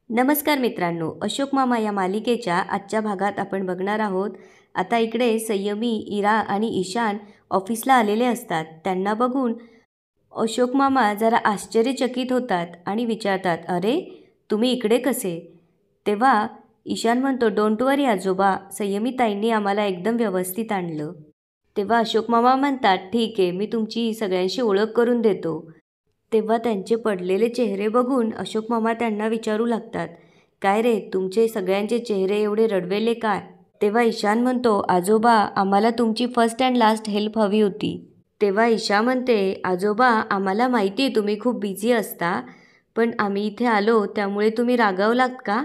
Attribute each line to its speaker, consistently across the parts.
Speaker 1: नमस्कार मित्रांनो, अशोक मामा या मालिकेच्या आजच्या भागात आपण बघणार आहोत. आता इकडे संयमी, इरा आणि ईशान ऑफिसला आलेले असतात. त्यांना बघून अशोक मामा जरा आश्चर्यचकित होतात आणि विचारतात, अरे तुम्ही इकडे कसे? तेव्हा ईशान म्हणतो, डोंट वरी आजोबा, संयमी ताईंनी आम्हाला एकदम व्यवस्थित आणलं. तेव्हा अशोक मामा म्हणतात, ठीक आहे, मी तुमची सगळ्यांशी ओळख करून देतो. तेव्हा त्यांचे पडलेले चेहरे बघून अशोक मामा त्यांना विचारू लागतात, काय रे तुमचे सगळ्यांचे चेहरे एवढे रडवेले काय? तेव्हा ईशान म्हणतो, आजोबा आम्हाला तुमची फर्स्ट अँड लास्ट हेल्प हवी होती. तेव्हा ईशा म्हणते, आजोबा आम्हाला माहिती आहे तुम्ही खूप बिझी असता, पण आम्ही इथे आलो त्यामुळे तुम्ही रागावलात का?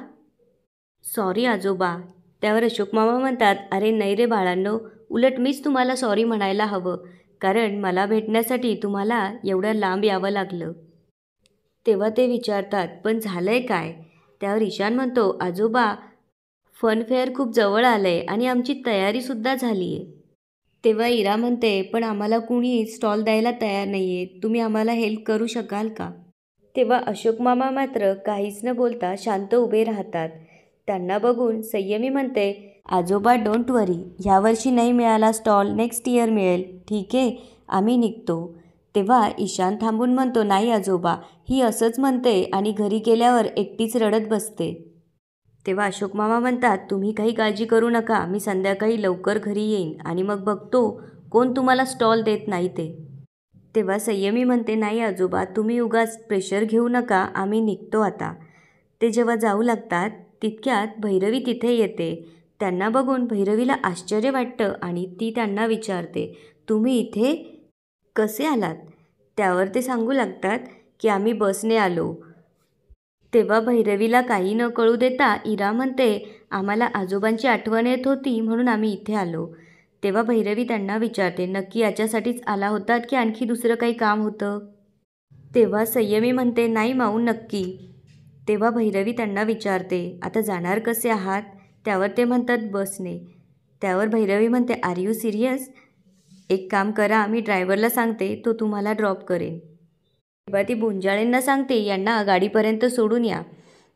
Speaker 1: सॉरी आजोबा. त्यावर अशोक मामा म्हणतात, अरे नाही रे बाळांनो, उलट मीच तुम्हाला सॉरी म्हणायला हवं, कारण मला भेटण्यासाठी तुम्हाला एवढं लांब यावं लागलं. तेव्हा ते विचारतात, पण झालंय काय? त्यावर ईशान म्हणतो, आजोबा फनफेअर खूप जवळ आलंय आणि आमची तयारीसुद्धा झाली आहे. तेव्हा इरा म्हणते, पण आम्हाला कुणी स्टॉल द्यायला तयार नाही आहे, तुम्ही आम्हाला हेल्प करू शकाल का? तेव्हा अशोक मामा मात्र काहीच न बोलता शांत उभे राहतात. त्यांना बघून संयमी म्हणते, आजोबा डोंट वरी, ह्यावर्षी नाही मिळाला स्टॉल नेक्स्ट इयर मिळेल, ठीक आहे, आम्ही निघतो. तेव्हा ईशान थांबून म्हणतो, नाही आजोबा, ही असंच म्हणते आणि घरी गेल्यावर एकटीच रडत बसते. तेव्हा अशोक मामा म्हणतात, तुम्ही काही काळजी करू नका, मी संध्याकाळी लवकर घरी येईन आणि मग बघतो कोण तुम्हाला स्टॉल देत नाही ते. तेव्हा संयमी म्हणते, नाही आजोबा, तुम्ही उगाच प्रेशर घेऊ नका, आम्ही निघतो आता. ते जेव्हा जाऊ लागतात तितक्यात भैरवी तिथे येते. त्यांना बघून भैरवीला आश्चर्य वाटतं आणि ती त्यांना विचारते, तुम्ही इथे कसे आलात? त्यावर ते सांगू लागतात की आम्ही बसने आलो. तेव्हा भैरवीला काही न कळू देता इरा म्हणते, आम्हाला आजोबांची आठवण येत होती म्हणून आम्ही इथे आलो. तेव्हा भैरवी त्यांना विचारते, नक्की याच्यासाठीच आला होतात की आणखी दुसरं काही काम होतं? तेव्हा संयमी म्हणते, नाही माऊ, नक्की. तेव्हा भैरवी त्यांना विचारते, आता जाणार कसे आहात? त्यावर ते म्हणतात, बसने. त्यावर भैरवी म्हणते, आर यू सिरियस? एक काम करा, मी ड्रायव्हरला सांगते, तो तुम्हाला ड्रॉप करेन. तेव्हा ती बुंजाळेंना सांगते, यांना गाडीपर्यंत सोडून या.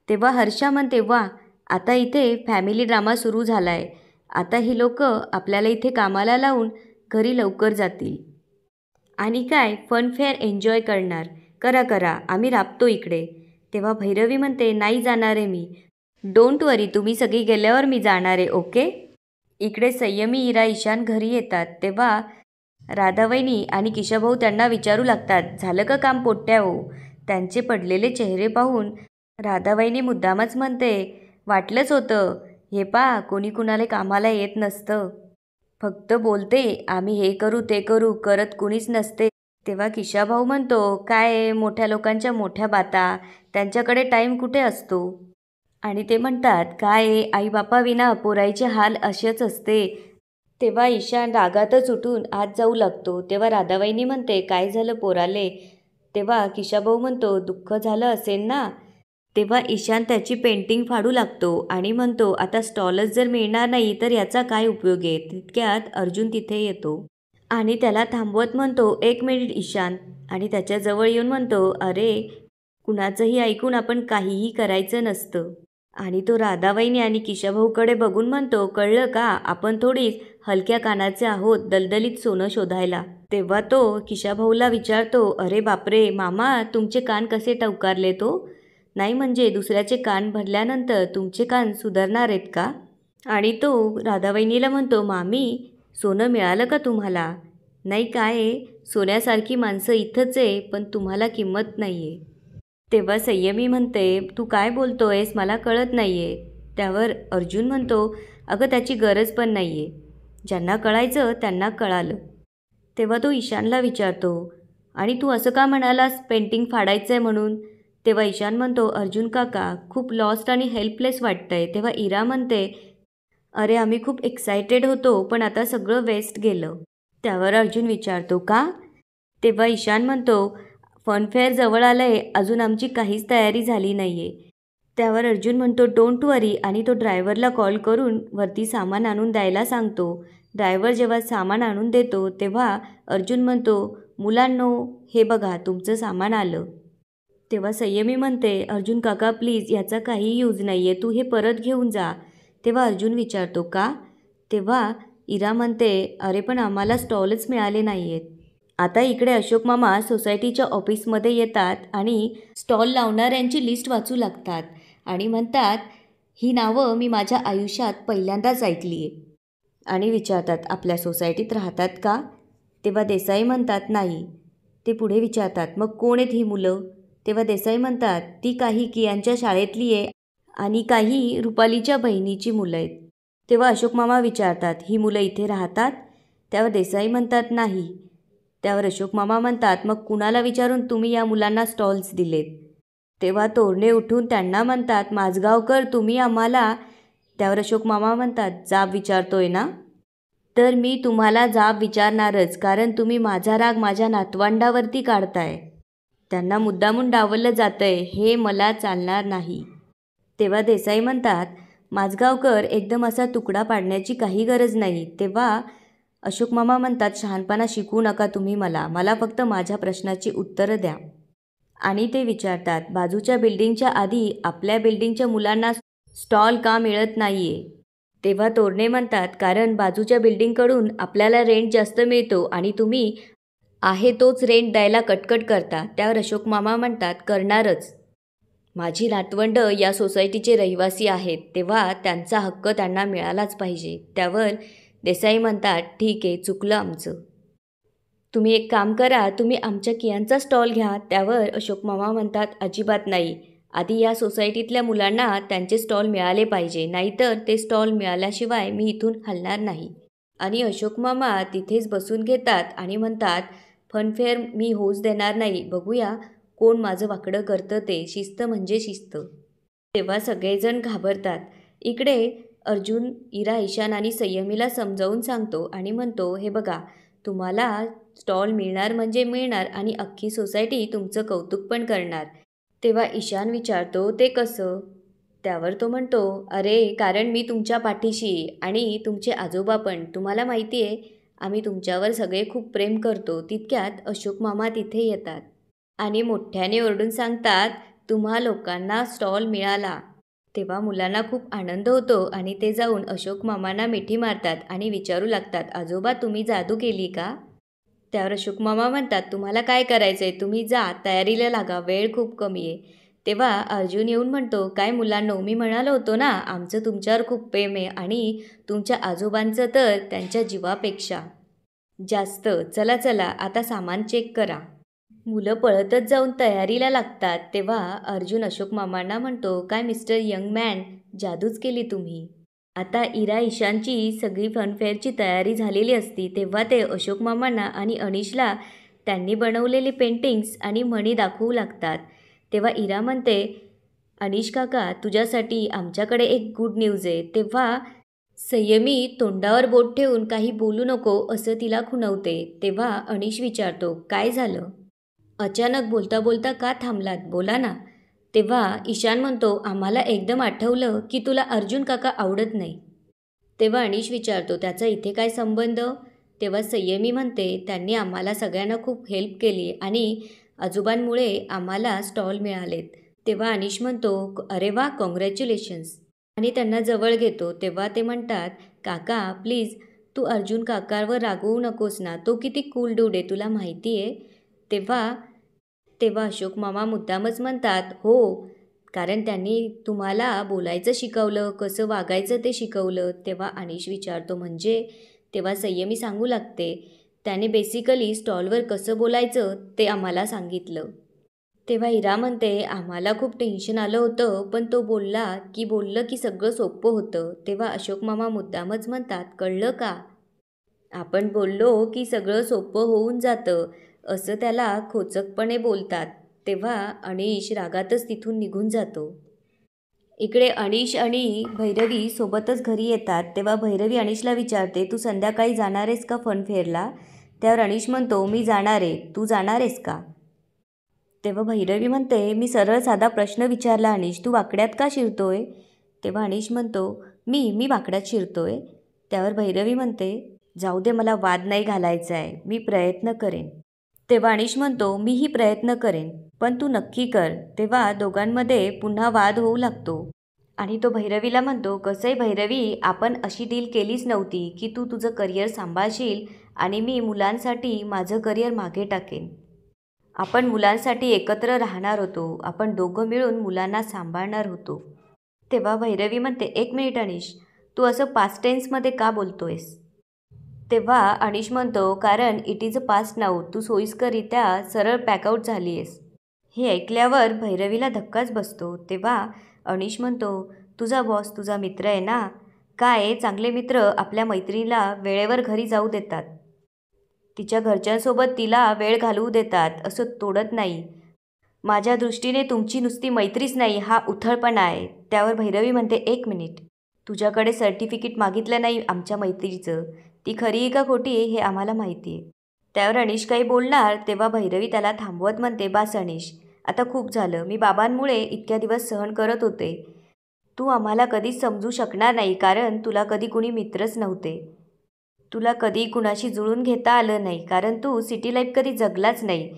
Speaker 1: तेव्हा हर्षा म्हणते, वा, आता इथे फॅमिली ड्रामा सुरू झाला आहे. आता ही लोक आपल्याला इथे कामाला लावून घरी लवकर जातील आणि काय फनफेअर एन्जॉय करणार. करा करा, आम्ही राबतो इकडे. तेव्हा भैरवी म्हणते, नाही जाणार आहे मी, डोंट वरी, तुम्ही सगळी गेल्यावर मी जाणार आहे, ओके. इकडे संयमी, इरा, ईशान घरी येतात. तेव्हा राधावहिनी आणि किशाभाऊ त्यांना विचारू लागतात, झालं का काम पोट्ट्या हो? त्यांचे पडलेले चेहरे पाहून राधावहिनी मुद्दामच म्हणते, वाटलंच होतं, हे पा कोणी कुणाला कामाला येत नसतं, फक्त बोलते आम्ही हे करू ते करू, करत कुणीच नसते. तेव्हा किशाभाऊ म्हणतो, काय मोठ्या लोकांच्या मोठ्या बाता, त्यांच्याकडे टाईम कुठे असतो? आणि ते म्हणतात, काय आई बापा विना पोराईचे हाल असेच असते. तेव्हा ईशान रागातच उठून आत जाऊ लागतो. तेव्हा राधावहिनी म्हणते, काय झालं पोराले? तेव्हा किशाभाऊ म्हणतो, दुःख झालं असेल ना? तेव्हा ईशान त्याची पेंटिंग फाडू लागतो आणि म्हणतो, आता स्टॉलच जर मिळणार नाही तर याचा काय उपयोग आहे? तितक्यात अर्जुन तिथे येतो आणि त्याला थांबवत म्हणतो, एक मिनिट ईशान, आणि त्याच्याजवळ येऊन म्हणतो, अरे कुणाचंही ऐकून आपण काहीही करायचं नसतं. आणि तो राधावहिनी आणि किशाभाऊकडे बघून म्हणतो, कळलं का, आपण थोडीच हलक्या कानाचे आहोत दलदलीत सोनं शोधायला. तेव्हा तो किशाभाऊला विचारतो, अरे बापरे मामा, तुमचे कान कसे टवकारले तो? नाही म्हणजे दुसऱ्याचे कान भरल्यानंतर तुमचे कान सुधारणार आहेत का? आणि तो राधावहिनीला म्हणतो, मामी सोनं मिळालं का तुम्हाला? नाही काय, सोन्यासारखी माणसं इथंच आहे, पण तुम्हाला किंमत नाही आहे. तेव्हा संयमी म्हणते, तू काय बोलतोयस, मला कळत नाही आहे. त्यावर अर्जुन म्हणतो, अगं त्याची गरज पण नाही आहे, ज्यांना कळायचं त्यांना कळालं. तेव्हा तो ईशानला विचारतो, आणि तू असं का म्हणालास पेंटिंग फाडायचं आहे म्हणून? तेव्हा ईशान म्हणतो, अर्जुन काका, खूप लॉस्ट आणि हेल्पलेस वाटतंय. तेव्हा इरा म्हणते, अरे आम्ही खूप एक्सायटेड होतो, पण आता सगळं वेस्ट गेलं. त्यावर अर्जुन विचारतो, का? तेव्हा ईशान म्हणतो, फनफेअर जवळ आलं आहे, अजून आमची काहीच तयारी झाली नाही आहे. त्यावर अर्जुन म्हणतो, डोंट वरी, आणि तो ड्रायव्हरला कॉल करून वरती सामान आणून द्यायला सांगतो. ड्रायव्हर जेव्हा सामान आणून देतो तेव्हा अर्जुन म्हणतो, मुलांनो हे बघा तुमचं सामान आलं. तेव्हा संयमी म्हणते, अर्जुन काका प्लीज, याचा काही यूज नाही आहे, तू हे परत घेऊन जा. तेव्हा अर्जुन विचारतो का? तेव्हा इरा म्हणते, अरे पण आम्हाला स्टॉलच मिळाले नाही आहेत. आता इकडे अशोक मामा सोसायटीच्या ऑफिसमध्ये येतात आणि स्टॉल लावणाऱ्यांची लिस्ट वाचू लागतात आणि म्हणतात, ही नावं मी माझ्या आयुष्यात पहिल्यांदाच ऐकली आहे. आणि विचारतात, आपल्या सोसायटीत राहतात का? तेव्हा देसाई म्हणतात, नाही. ते पुढे विचारतात, मग कोण आहेत ही मुलं? तेव्हा देसाई म्हणतात, ती काही कियांच्या शाळेतली आहे आणि काही रुपालीच्या बहिणीची मुलं आहेत. तेव्हा अशोक मामा विचारतात, ही मुलं इथे राहतात? त्यावर देसाई म्हणतात, नाही. त्यावर अशोक मामा म्हणतात, मग कुणाला विचारून तुम्ही या मुलांना स्टॉल्स दिलेत? तेव्हा तोरणे उठून त्यांना म्हणतात, माझगावकर तुम्ही आम्हाला. त्यावर अशोक मामा म्हणतात, जाब विचारतोय ना? तर मी तुम्हाला जाब विचारणारच, कारण तुम्ही माझा राग माझ्या नातवंडावरती काढताय. त्यांना मुद्दामून डावललं जातंय, हे मला चालणार नाही. तेव्हा देसाई म्हणतात, माझगावकर एकदम असा तुकडा पाडण्याची काही गरज नाही. तेव्हा अशोक मामा म्हणतात, शहाणपणा शिकवू नका तुम्ही मला फक्त माझ्या प्रश्नाची उत्तरं द्या. आणि ते विचारतात, बाजूच्या बिल्डिंगच्या आधी आपल्या बिल्डिंगच्या मुलांना स्टॉल का मिळत नाही आहे? तेव्हा तोरणे म्हणतात, कारण बाजूच्या बिल्डिंगकडून आपल्याला रेंट जास्त मिळतो आणि तुम्ही आहे तोच रेंट द्यायला कटकट करता. त्यावर अशोक मामा म्हणतात, करणारच. माझी नातवंड या सोसायटीचे रहिवासी आहेत, तेव्हा त्यांचा हक्क त्यांना मिळालाच पाहिजे. त्यावर देसाई म्हणतात, ठीक आहे, चुकलं आमचं. तुम्ही एक काम करा, तुम्ही आमच्या कियांचा स्टॉल घ्या. त्यावर अशोक मामा म्हणतात, अजिबात नाही. आधी या सोसायटीतल्या मुलांना त्यांचे स्टॉल मिळाले पाहिजे, नाहीतर ते स्टॉल मिळाल्याशिवाय मी इथून हलणार नाही. आणि अशोक मामा तिथेच बसून घेतात आणि म्हणतात, फनफेअर मी होऊच देणार नाही. बघूया कोण माझं वाकडं करतं ते. शिस्त म्हणजे शिस्त. तेव्हा सगळेजण घाबरतात. इकडे अर्जुन इरा, ईशान आणि संयमीला समजावून सांगतो आणि म्हणतो, हे बघा, तुम्हाला स्टॉल मिळणार म्हणजे मिळणार आणि अख्खी सोसायटी तुमचं कौतुक पण करणार. तेव्हा ईशान विचारतो, ते कसं? त्यावर तो म्हणतो, अरे कारण मी तुमच्या पाठीशी आणि तुमचे आजोबा पण. तुम्हाला माहिती आहे, आम्ही तुमच्यावर सगळे खूप प्रेम करतो. तितक्यात अशोक मामा तिथे येतात आणि मोठ्याने ओरडून सांगतात, तुम्हा लोकांना स्टॉल मिळाला. तेव्हा मुलांना खूप आनंद होतो आणि ते जाऊन अशोक मामांना मिठी मारतात आणि विचारू लागतात, आजोबा तुम्ही जादू केली का? त्यावर अशोक मामा म्हणतात, तुम्हाला काय करायचं आहे, तुम्ही जा, तयारीला लागा, वेळ खूप कमी आहे. तेव्हा अर्जुन येऊन म्हणतो, काय मुलांनो, मी म्हणालो होतो ना, आमचं तुमच्यावर खूप प्रेम आहे आणि तुमच्या आजोबांचं तर त्यांच्या जीवापेक्षा जास्त. चला चला, आता सामान चेक करा. मुलं पळतच जाऊन तयारीला लागतात. तेव्हा अर्जुन अशोक मामांना म्हणतो, काय मिस्टर यंग मॅन, जादूच केली तुम्ही. आता इरा, ईशानची सगळी फनफेअरची तयारी झालेली असती तेव्हा ते अशोक मामांना आणि अनिशला त्यांनी बनवलेली पेंटिंग्स आणि मणी दाखवू लागतात. तेव्हा इरा म्हणते, अनिश काका, तुझ्यासाठी आमच्याकडे एक गुड न्यूज आहे. तेव्हा संयमी तोंडावर बोट ठेवून काही बोलू नको असं तिला खुणवते. तेव्हा अनिश विचारतो, काय झालं? अचानक बोलता बोलता का थांबलात, बोला ना. तेव्हा ईशान म्हणतो, आम्हाला एकदम आठवलं की तुला अर्जुन काका आवडत नाही. तेव्हा अनिश विचारतो, त्याचा इथे काय संबंध? तेव्हा संयमी म्हणते, त्यांनी आम्हाला सगळ्यांना खूप हेल्प केली आणि आजोबांमुळे आम्हाला स्टॉल मिळालेत. तेव्हा अनिश म्हणतो, अरे वा, कॉंग्रॅच्युलेशन्स. आणि त्यांना जवळ घेतो. तेव्हा ते म्हणतात, काका प्लीज, तू अर्जुन काकावर रागवू नकोस ना, तो किती कूल डूड आहे, तुला माहिती आहे. तेव्हा तेव्हा अशोक मामा मुद्दामच म्हणतात, हो, कारण त्यांनी तुम्हाला बोलायचं शिकवलं, कसं वागायचं ते शिकवलं. तेव्हा अनिश विचारतो, म्हणजे? तेव्हा संयमी सांगू लागते, त्याने बेसिकली स्टॉलवर कसं बोलायचं ते आम्हाला सांगितलं. तेव्हा इरा म्हणते, आम्हाला खूप टेन्शन आलं होतं, पण तो बोललं की सगळं सोपं होतं. तेव्हा अशोक मामा मुद्दामच म्हणतात, कळलं का? आपण बोललो की सगळं सोपं होऊन जातं, असं त्याला खोचकपणे बोलतात. तेव्हा अनिश रागातच तिथून निघून जातो. इकडे अनिश आणि भैरवी सोबतच घरी येतात. तेव्हा भैरवी अनिशला विचारते, तू संध्याकाळी जाणार आहेस का फनफेअरला? त्यावर अनिश म्हणतो, मी जाणार आहे, तू जाणार आहेस का? तेव्हा भैरवी म्हणते, मी सरळ साधा प्रश्न विचारला अनिश, तू वाकड्यात का शिरतोय? तेव्हा अनिश म्हणतो, मी वाकड्यात शिरतोय? त्यावर भैरवी म्हणते, जाऊ दे, मला वाद नाही घालायचा आहे, मी प्रयत्न करेन. तेव्हा अनिश म्हणतो, मीही प्रयत्न करेन, पण तू नक्की कर. तेव्हा दोघांमध्ये पुन्हा वाद होऊ लागतो आणि तो भैरवीला म्हणतो, कसंय भैरवी, आपण अशी डील केलीच नव्हती की तू तुझं करिअर सांभाळशील आणि मी मुलांसाठी माझं करिअर मागे टाकेन. आपण मुलांसाठी एकत्र राहणार होतो. आपण दोघं मिळून मुलांना सांभाळणार होतो. तेव्हा भैरवी म्हणते, एक मिनिट अनिश, तू असं पास्ट टेन्समध्ये का बोलतोयस? तेव्हा अनिश म्हणतो, कारण it is a past now. तू सोयीस्कररित्या सरळ पॅकआउट झाली आहेस. हे ऐकल्यावर भैरवीला धक्काच बसतो. तेव्हा अनिश म्हणतो, तुझा बॉस तुझा मित्र आहे ना? काय चांगले मित्र आपल्या मैत्रिणीला वेळेवर घरी जाऊ देतात. तिच्या घरच्यांसोबत तिला वेळ घालवू देतात, असं तोडत नाही. माझ्या दृष्टीने तुमची नुसती मैत्रीच नाही, हा उथळपणा आहे. त्यावर भैरवी म्हणते, एक मिनिट, तुझ्याकडे सर्टिफिकेट मागितलं नाही आमच्या मैत्रीचं. ती खरी आहे का खोटी आहे हे आम्हाला माहिती आहे. त्यावर अनिश काही बोलणार तेव्हा भैरवी त्याला थांबवत म्हणते, बास अनिश, आता खूप झालं. मी बाबांमुळे इतक्या दिवस सहन करत होते. तू आम्हाला कधीच समजू शकणार नाही, कारण तुला कधी कुणी मित्रच नव्हते. तुला कधी कुणाशी जुळून घेता आलं नाही, कारण तू सिटी लाईफ कधी जगलाच नाही.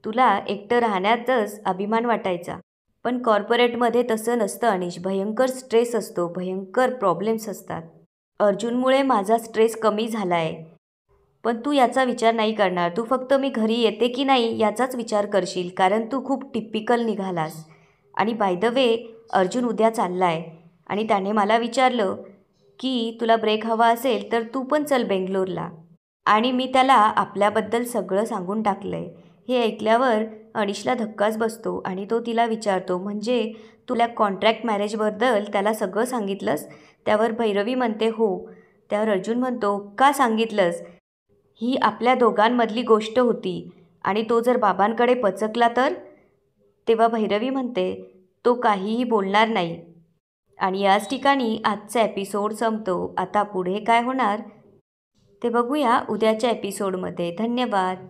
Speaker 1: तुला एकटं राहण्यातच अभिमान वाटायचा. पण कॉर्पोरेटमध्ये तसं नसतं अनिश. भयंकर स्ट्रेस असतो, भयंकर प्रॉब्लेम्स असतात. अर्जुनमुळे माझा स्ट्रेस कमी झाला आहे, पण तू याचा विचार नाही करणार. तू फक्त मी घरी येते की नाही याचाच विचार करशील, कारण तू खूप टिपिकल निघालास. आणि बाय द वे, अर्जुन उद्या चालला आहे आणि त्याने मला विचारलं की तुला ब्रेक हवा असेल तर तू पण चल बेंगलोरला. आणि मी त्याला आपल्याबद्दल सगळं सांगून टाकलं आहे. हे ऐकल्यावर अनिशला धक्काच बसतो आणि तो तिला विचारतो, म्हणजे तुला कॉन्ट्रॅक्ट मॅरेजबद्दल त्याला सगळं सांगितलंस? त्यावर भैरवी म्हणते, हो. त्यावर अर्जुन म्हणतो, का सांगितलंस? ही आपल्या दोघांमधली गोष्ट होती आणि तो जर बाबांकडे पचकला तर? तेव्हा भैरवी म्हणते, तो काहीही बोलणार नाही. आणि याच ठिकाणी आजचा एपिसोड संपतो. आता पुढे काय होणार ते बघूया उद्याच्या एपिसोडमध्ये. धन्यवाद.